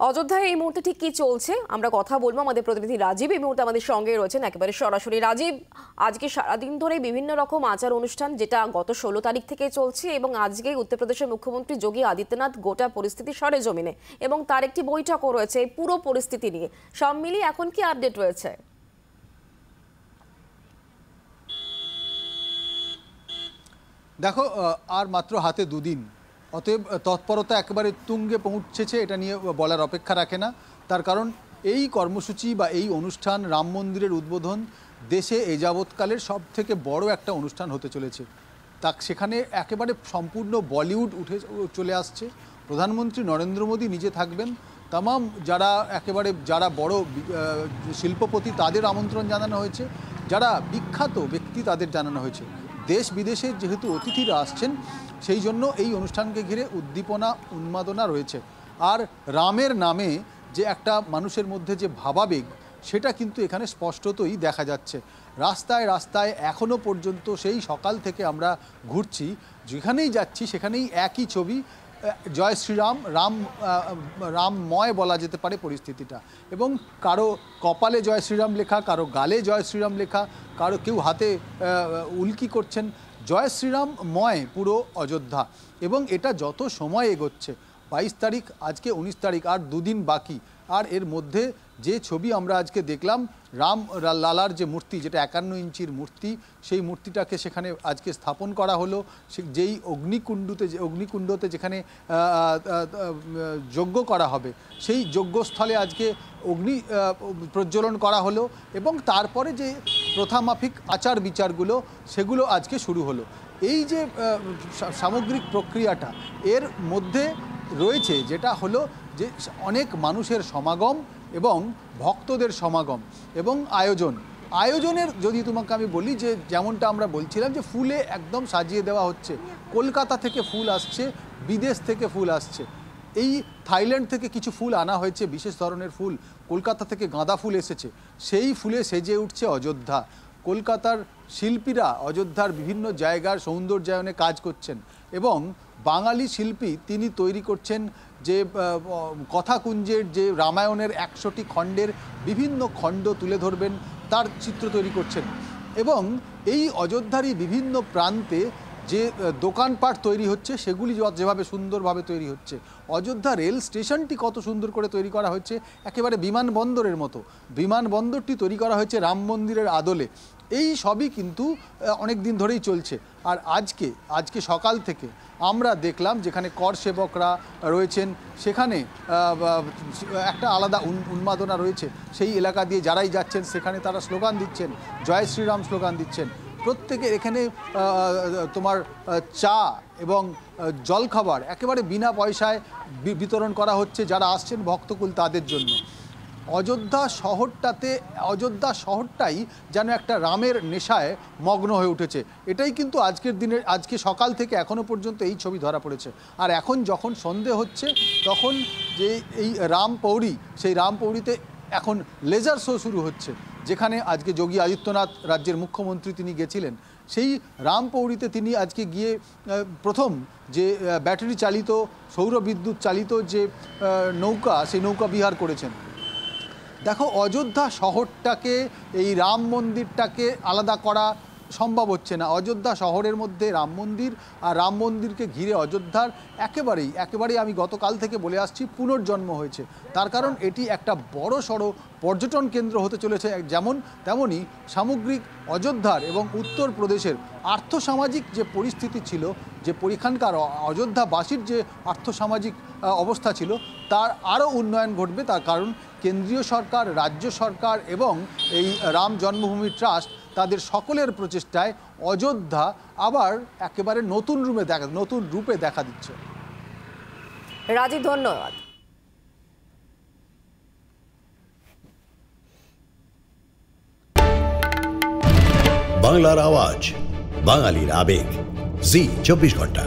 অযোধ্যায় এই মুহূর্তে ঠিক কি চলছে আমরা কথা বলবো। আমাদের প্রতিনিধি রাজীব এই মুহূর্তে আমাদের সঙ্গে রয়েছেন একেবারে সরাসরি। রাজীব, আজকে সারাদিন ধরে বিভিন্ন রকম আচার অনুষ্ঠান যেটা গত 16 তারিখ থেকে চলছে এবং আজকে উত্তরপ্রদেশের মুখ্যমন্ত্রী যোগী আদিত্যনাথ গোটা পরিস্থিতি সরেজমিনে এবং তার একটি বৈঠকও রয়েছে এই পুরো পরিস্থিতি নিয়ে। সব মিলিয়ে এখন কি আপডেট রয়েছে? দেখো, আর মাত্র হাতে দুদিন, অতএব তৎপরতা একেবারে তুঙ্গে পৌঁছেছে, এটা নিয়ে বলার অপেক্ষা রাখে না। তার কারণ এই কর্মসূচি বা এই অনুষ্ঠান, রাম মন্দিরের উদ্বোধন, দেশে এ যাবৎকালের সব থেকে বড় একটা অনুষ্ঠান হতে চলেছে। সেখানে একেবারে সম্পূর্ণ বলিউড উঠে চলে আসছে। প্রধানমন্ত্রী নরেন্দ্র মোদী নিজে থাকবেন, তামাম যারা বড় শিল্পপতি তাদের আমন্ত্রণ জানানো হয়েছে, যারা বিখ্যাত ব্যক্তি তাদের জানানো হয়েছে। দেশ বিদেশের যেহেতু অতিথিরা আসছেন, সেই জন্য এই অনুষ্ঠানকে ঘিরে উদ্দীপনা উন্মাদনা রয়েছে। আর রামের নামে যে একটা মানুষের মধ্যে যে ভাবাবেগ, সেটা কিন্তু এখানে স্পষ্টতই দেখা যাচ্ছে। রাস্তায় রাস্তায় এখনও পর্যন্ত সেই সকাল থেকে আমরা ঘুরছি, যেখানেই যাচ্ছি সেখানেই একই ছবি, জয় শ্রীরাম, রামময় বলা যেতে পারে পরিস্থিতিটা। এবং কারো কপালে জয় শ্রীরাম লেখা, কারো গালে জয় শ্রীরাম লেখা, কেউ হাতে উল্কি করছেন। জয় শ্রীরামময় পুরো অযোধ্যা। এবং এটা যত সময় এগোচ্ছে, 22 তারিখ, আজকে 19 তারিখ, আর দুদিন বাকি। আর এর মধ্যে যে ছবি আমরা আজকে দেখলাম, রাম লালার যে মূর্তি, যেটা 51 ইঞ্চির মূর্তি, সেই মূর্তিটাকে সেখানে আজকে স্থাপন করা হলো। যেই অগ্নিকুণ্ডতে যেখানে যজ্ঞ করা হবে, সেই যজ্ঞস্থলে আজকে অগ্নি প্রজ্বলন করা হলো। এবং তারপরে যে প্রথামাফিক আচার বিচারগুলো, সেগুলো আজকে শুরু হলো। এই যে সামগ্রিক প্রক্রিয়াটা, এর মধ্যে রয়েছে যেটা হলো যে অনেক মানুষের সমাগম এবং ভক্তদের সমাগম এবং আয়োজনের যদি তোমাকে আমি বলি, যে যেমনটা আমরা বলছিলাম যে ফুলে একদম সাজিয়ে দেওয়া হচ্ছে। কলকাতা থেকে ফুল আসছে, বিদেশ থেকে ফুল আসছে। এই থাইল্যান্ড থেকে কিছু ফুল আনা হয়েছে, বিশেষ ধরনের ফুল। কলকাতা থেকে গাঁদা ফুল এসেছে, সেই ফুলে সেজে উঠছে অযোধ্যা। কলকাতার শিল্পীরা অযোধ্যার বিভিন্ন জায়গার সৌন্দর্যায়নে কাজ করছেন এবং বাঙালি শিল্পী তিনি তৈরি করছেন যে কথাকুঞ্জের, যে রামায়ণের 100টি খণ্ডের বিভিন্ন খণ্ড তুলে ধরবেন, তার চিত্র তৈরি করছেন। এবং এই অযোধ্যারই বিভিন্ন প্রান্তে যে দোকানপাট তৈরি হচ্ছে, সেগুলি যেভাবে সুন্দরভাবে তৈরি হচ্ছে। অযোধ্যা রেল স্টেশনটি কত সুন্দর করে তৈরি করা হয়েছে, একেবারে বিমানবন্দরের মতো। বিমানবন্দরটি তৈরি করা হয়েছে রাম মন্দিরের আদলে। এই সবই কিন্তু অনেক দিন ধরেই চলছে। আর আজকে সকাল থেকে আমরা দেখলাম যেখানে কর সেবকরা রয়েছেন, সেখানে একটা আলাদা উন্মাদনা রয়েছে। সেই এলাকা দিয়ে যারাই যাচ্ছেন, সেখানে তারা স্লোগান দিচ্ছেন, জয় শ্রীরাম স্লোগান দিচ্ছেন। প্রত্যেকের এখানে তোমার চা এবং জলখাবার একেবারে বিনা পয়সায় বিতরণ করা হচ্ছে যারা আসছেন ভক্তকুল তাদের জন্য। অযোধ্যা শহরটাই যেন একটা রামের নেশায় মগ্ন হয়ে উঠেছে। এটাই কিন্তু আজকে সকাল থেকে এখনো পর্যন্ত এই ছবি ধরা পড়েছে। আর এখন যখন সন্ধে হচ্ছে, তখন যে এই রামপৌরি, সেই রামপৌরিতে এখন লেজার শো শুরু হচ্ছে, যেখানে আজকে যোগী আদিত্যনাথ রাজ্যের মুখ্যমন্ত্রী তিনি গেছিলেন। সেই রামপৌরিতে তিনি আজকে গিয়ে প্রথম যে ব্যাটারি চালিত, সৌরবিদ্যুৎ চালিত যে নৌকা, সেই নৌকা বিহার করেছেন। দেখো, অযোধ্যা শহরটাকে, এই রাম মন্দিরটাকে আলাদা করা সম্ভব হচ্ছে না। অযোধ্যা শহরের মধ্যে রাম মন্দির, আর রাম মন্দিরকে ঘিরে অযোধ্যার একেবারেই আমি গতকাল থেকে বলে আসছি, পুনর্জন্ম হয়েছে। তার কারণ এটি একটা বড় সড়ো পর্যটন কেন্দ্র হতে চলেছে। তেমনই সামগ্রিক অযোধ্যার এবং উত্তরপ্রদেশের আর্থসামাজিক যে পরিস্থিতি ছিল, যে এখানকার অযোধ্যাবাসীর যে আর্থসামাজিক অবস্থা ছিল, তার আরও উন্নয়ন ঘটবে। তার কারণ কেন্দ্রীয় সরকার, রাজ্য সরকার এবং এই রাম জন্মভূমি ট্রাস্ট, তাদের সকলের প্রচেষ্টায় অযোধ্যা আবার একেবারে নতুন রূপে দেখা দিচ্ছে। রাজীব, ধন্যবাদ। বাংলার আওয়াজ, বাঙালির আবেগ, জি 24 ঘন্টা।